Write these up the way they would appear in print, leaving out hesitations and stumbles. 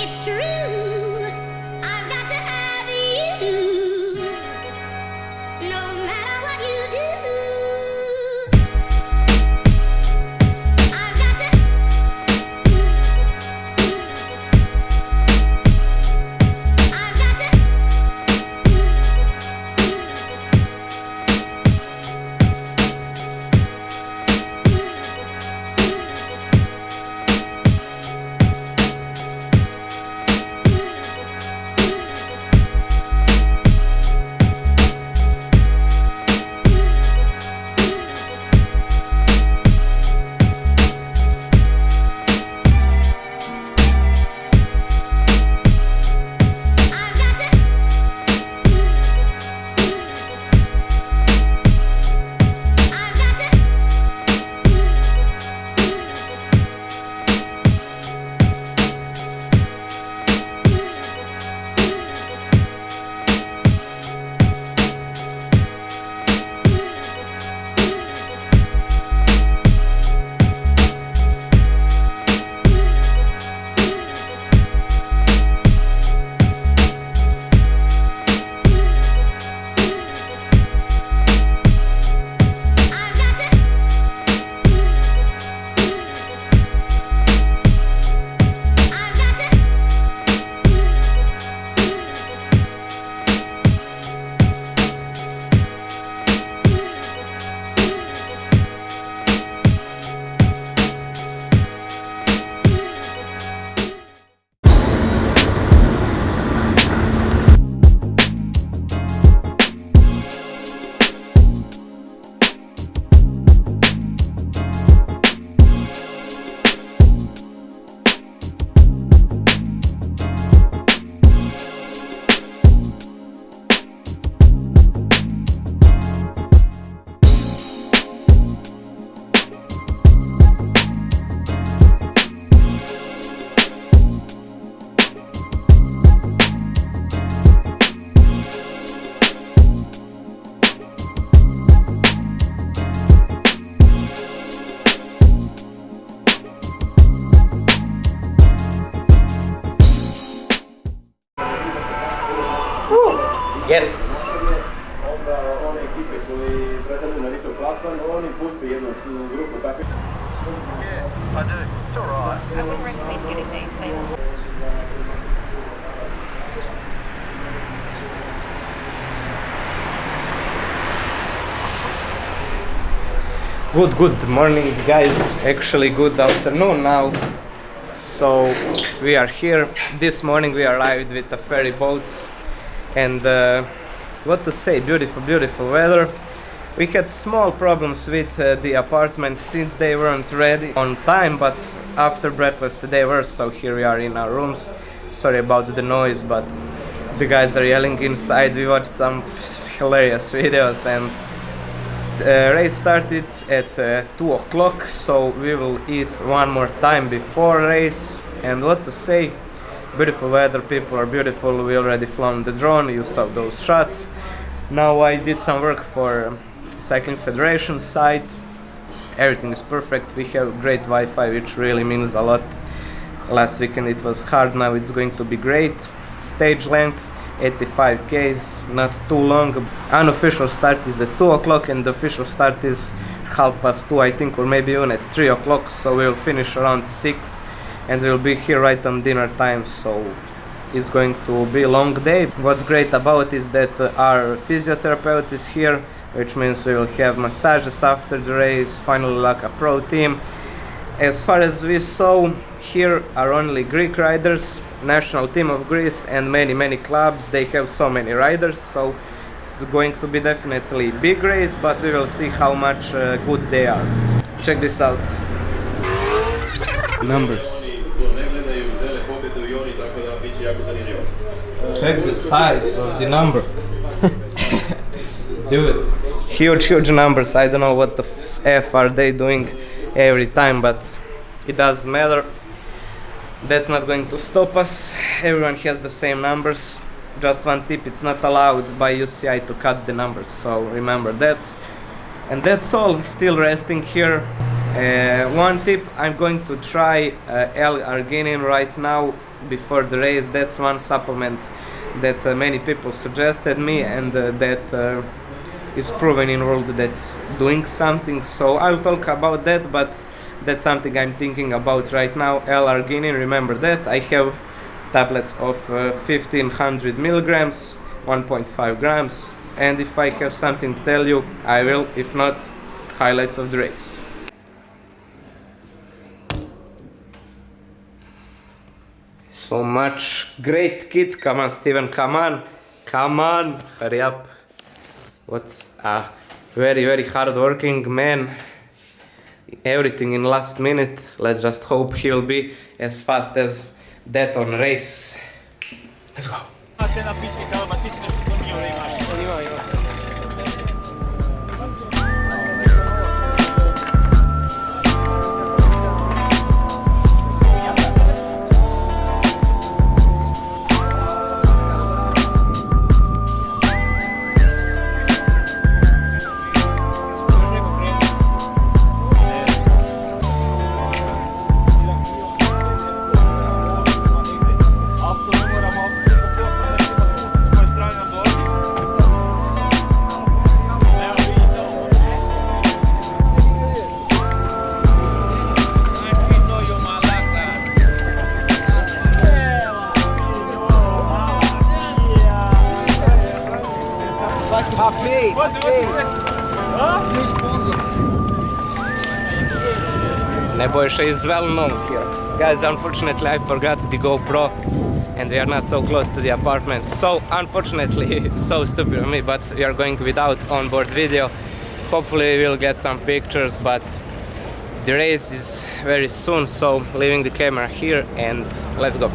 It's true, I've got to have you, no matter what you do. I've got to, I've got to. Yes. Onda one ekipe koji predaju na Rito Klapan, oni puste jednu grupu takve. Yeah, I do. It's alright. I wouldn't recommend getting these things. Good morning, guys. Actually, good afternoon now. So we are here. This morning we arrived with a ferry boat, and what to say, beautiful weather. We had small problems with the apartment since they weren't ready on time, but after breakfast they were, so here we are in our rooms. Sorry about the noise, but the guys are yelling inside. We watched some hilarious videos, and race started at 2 o'clock, so we will eat one more time before race. And what to say, beautiful weather, people are beautiful. We already flown the drone, you saw those shots. Now I did some work for Cycling Federation site. Everything is perfect. We have great Wi-Fi, which really means a lot. Last weekend it was hard, now it's going to be great. Stage length 85 Ks, not too long. Unofficial start is at 2 o'clock and the official start is 2:30, I think, or maybe even at 3 o'clock, so we'll finish around 6 and we'll be here right on dinner time, so it's going to be a long day. What's great about is that our physiotherapist is here, which means we will have massages after the race, finally like a pro team. As far as we saw, here are only Greek riders, national team of Greece, and many clubs. They have so many riders, so it's going to be definitely big race, but we will see how much good they are. Check this out. Numbers. Check the size of the number. Dude, huge numbers. I don't know what the F are they doing every time, but it doesn't matter. That's not going to stop us. Everyone has the same numbers. Just one tip, it's not allowed by UCI to cut the numbers, so remember that. And that's all. Still resting here. One tip, I'm going to try L-arginine right now before the race. That's one supplement that many people suggested me, and that is proven in world that's doing something. So I'll talk about that, but that's something I'm thinking about right now. L-arginine, remember that. I have tablets of 1500 milligrams, 1.5 grams, and if I have something to tell you, I will. If not, highlights of the race. So much great kit. Come on, Steven, come on. Come on, hurry up. What's very, very hard working man. Everything in last minute. Let's just hope he'll be as fast as that on race. Let's go. Nebojša is well known here. Guys, unfortunately I forgot the GoPro and we are not so close to the apartment. So unfortunately, so stupid of me, but we are going without onboard video. Hopefully we'll get some pictures, but the race is very soon, so leaving the camera here and let's go.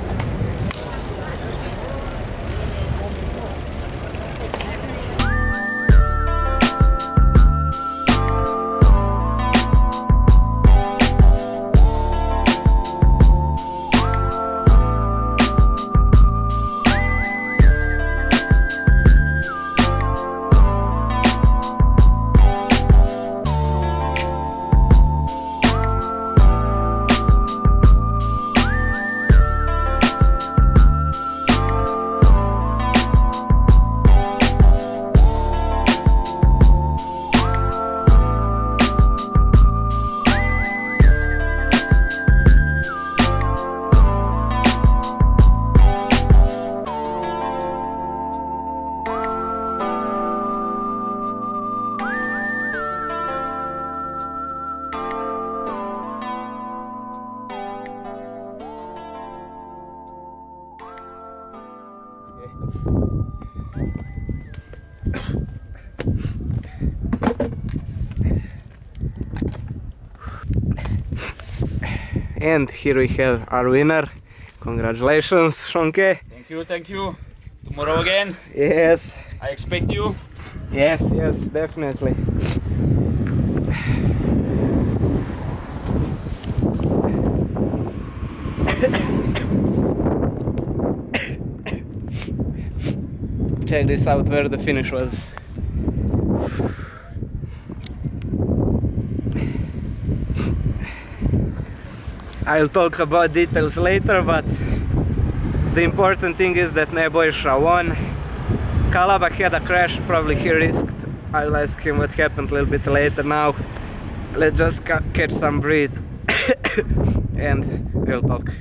And here we have our winner. Congratulations, Shonke. Thank you, thank you. Tomorrow again. Yes. I expect you. Yes, yes, definitely. Check this out where the finish was. I'll talk about details later, but the important thing is that Nebojša won. Kalaba had a crash, probably he risked. I'll ask him what happened a little bit later. Now let's just catch some breath and we'll talk.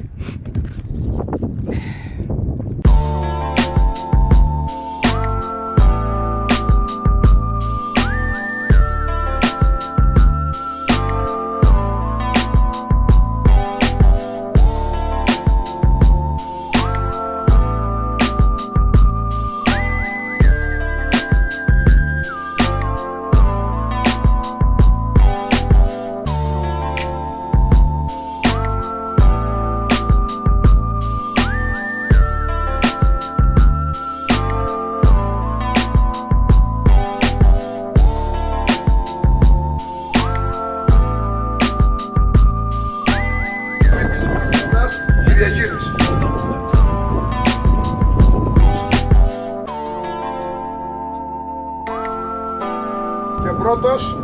Και πρώτος,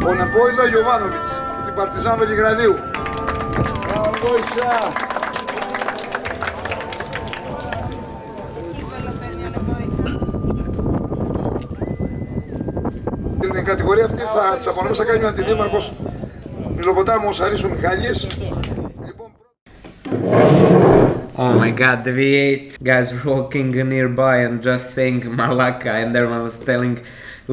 ο Nebojša Jovanović. Παρτιζάν Βελιγραδίου. Μπράβο, Nebojša. Την κατηγορία αυτή θα της απονομής θα κάνει ο αντιδήμαρχος Μιλοποτάμος Αρίσου Μιχάλης. Oh my god, the V8 guys were walking nearby and just saying Malaka, and everyone was telling,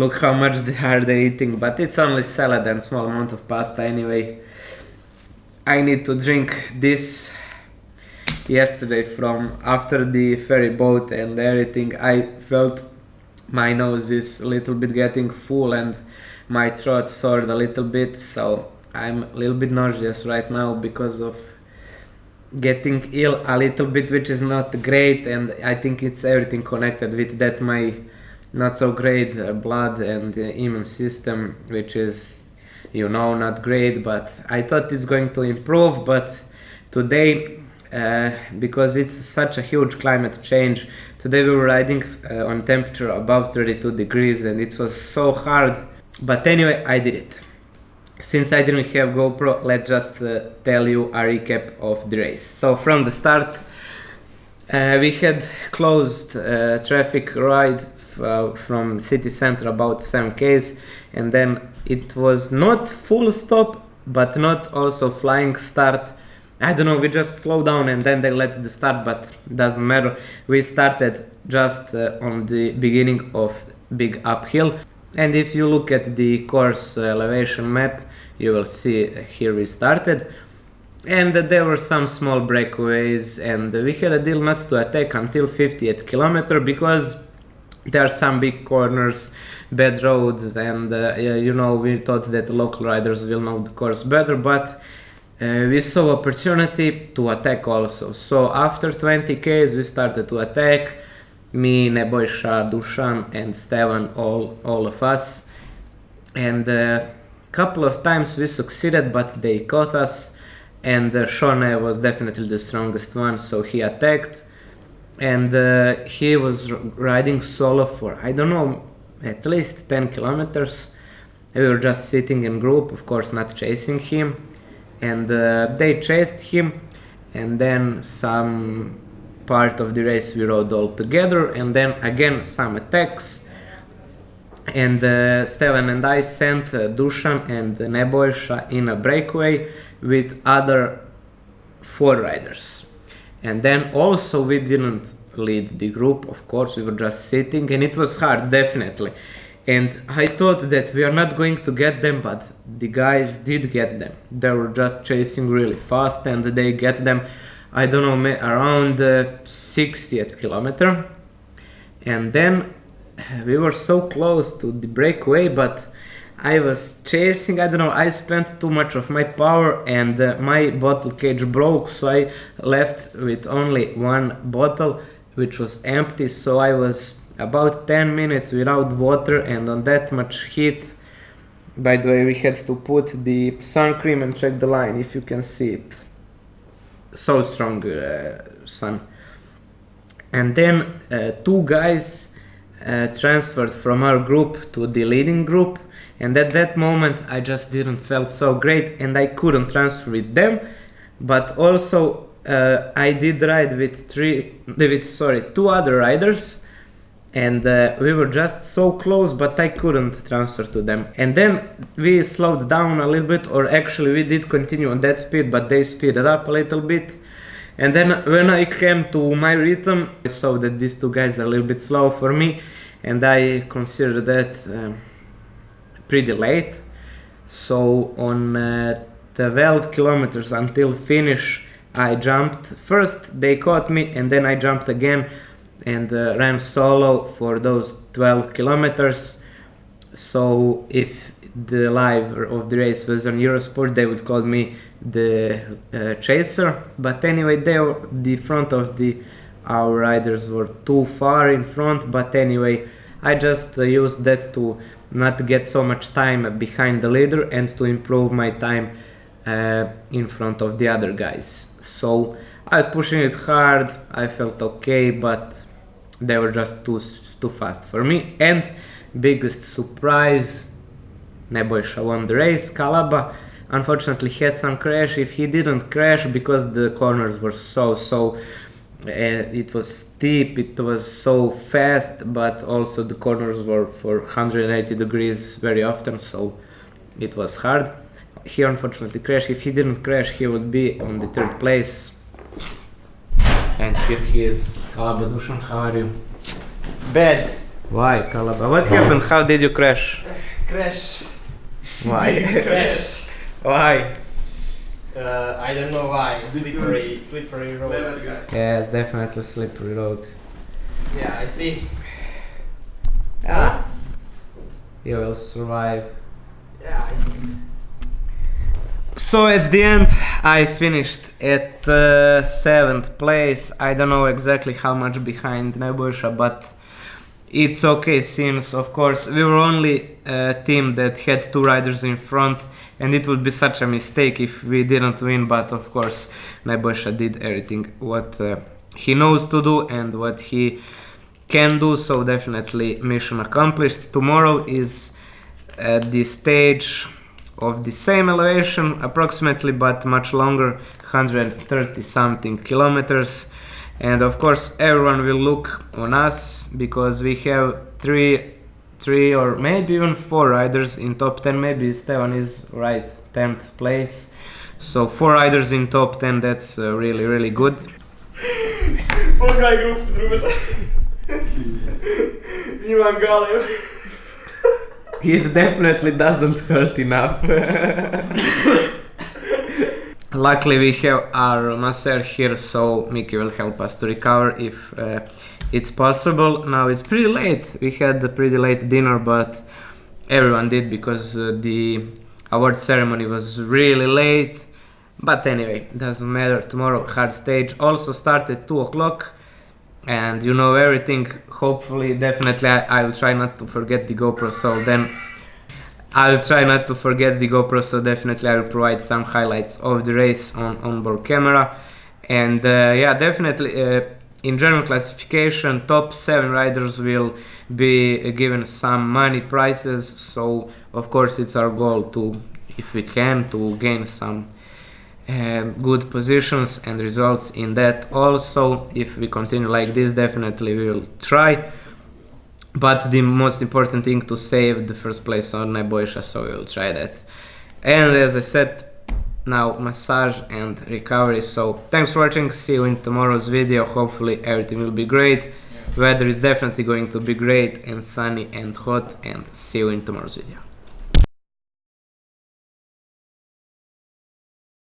look how much are they eating, but it's only salad and small amount of pasta anyway. I need to drink this. Yesterday from after the ferry boat and everything, I felt my nose is a little bit getting full and my throat sore a little bit, so I'm a little bit nauseous right now because of getting ill a little bit, which is not great, and I think it's everything connected with that, my not so great blood and immune system, which is, you know, not great, but I thought it's going to improve. But today, because it's such a huge climate change, today we were riding on temperature above 32 degrees and it was so hard, but anyway I did it. Since I didn't have GoPro, let's just tell you a recap of the race. So from the start we had closed traffic ride from city center about 7 km, and then it was not full stop but not also flying start. I don't know, we just slowed down and then they let the start, but doesn't matter. We started just on the beginning of big uphill, and if you look at the course elevation map, you will see here we started, and there were some small breakaways, and we had a deal not to attack until 50th kilometer because there are some big corners, bad roads, and you know, we thought that local riders will know the course better, but we saw opportunity to attack also. So after 20 km we started to attack, me, Nebojša, Dušan and Stevan, all of us, and couple of times we succeeded, but they caught us, and Shone was definitely the strongest one, so he attacked, and he was riding solo for, I don't know, at least 10 kilometers. We were just sitting in group, of course not chasing him, and they chased him, and then some part of the race we rode all together, and then again some attacks, and Stevan and I sent Dušan and Nebojša in a breakaway with other 4 riders, and then also we didn't lead the group, of course we were just sitting, and it was hard, definitely, and I thought that we are not going to get them, but the guys did get them. They were just chasing really fast and they get them, I don't know, around 60th kilometer, and then we were so close to the breakaway, but I was chasing, I don't know, I spent too much of my power and my bottle cage broke, so I left with only 1 bottle which was empty, so I was about 10 minutes without water and on that much heat. By the way, we had to put the sun cream and check the line if you can see it. So strong sun. And then 2 guys transferred from our group to the leading group, and at that moment I just didn't feel so great and I couldn't transfer with them, but also I did ride with 2 other riders, and we were just so close, but I couldn't transfer to them, and then we slowed down a little bit, or actually we did continue on that speed, but they speeded up a little bit. And then when I came to my rhythm, I saw that these 2 guys are a little bit slow for me, and I considered that pretty late. So on 12 kilometers until finish I jumped. First they caught me and then I jumped again and ran solo for those 12 kilometers. So if the live of the race was on Eurosport, they would call me the chaser, but anyway, the front of our riders were too far in front, but anyway, I just used that to not get so much time behind the leader and to improve my time in front of the other guys. So I was pushing it hard, I felt okay, but they were just too fast for me. And biggest surprise, Nebojša won the race, Kalaba. unfortunately had some crash. If he didn't crash, because the corners were so it was steep, it was so fast, but also the corners were for 180 degrees very often, so it was hard. He unfortunately crashed. If he didn't crash, he would be on the 3rd place. And here he is. Talaba Dusan, how are you? Bad. Why, Talaba? What happened? How did you crash? Crash. Why? Crash. Why? I don't know why. Slippery road. Yes, definitely slippery road. Yeah, I see. Ah, you will survive. Yeah. So at the end, I finished at 7th place. I don't know exactly how much behind Nebojša, but it's okay since, of course, we were only a team that had 2 riders in front, and it would be such a mistake if we didn't win. But of course, Nebojša did everything what he knows to do and what he can do, so definitely mission accomplished. Tomorrow is the stage of the same elevation approximately, but much longer, 130 something kilometers. And of course everyone will look on us because we have three or maybe even 4 riders in top 10. Maybe Stevan is right, 10th place. So 4 riders in top 10, that's really good. Pogledaj grupu, druže. Imam galeb. It definitely doesn't hurt enough. Luckily we have our masseur here, so Miki will help us to recover if it's possible. Now it's pretty late. We had a pretty late dinner, but everyone did because the award ceremony was really late. But anyway, doesn't matter. Tomorrow hard stage also start at 2 o'clock. And you know everything. Hopefully, definitely I will try not to forget the GoPro, so then definitely I will provide some highlights of the race on onboard camera. And yeah, definitely in general classification, top 7 riders will be given some money prizes, so of course it's our goal to, if we can, to gain some good positions and results in that. Also, if we continue like this, definitely we will try, but the most important thing to save the first place on Nebojša, so we will try that. And as I said, now massage and recovery. So thanks for watching, see you in tomorrow's video. Hopefully everything will be great. Weather is definitely going to be great and sunny and hot, and see you in tomorrow's video.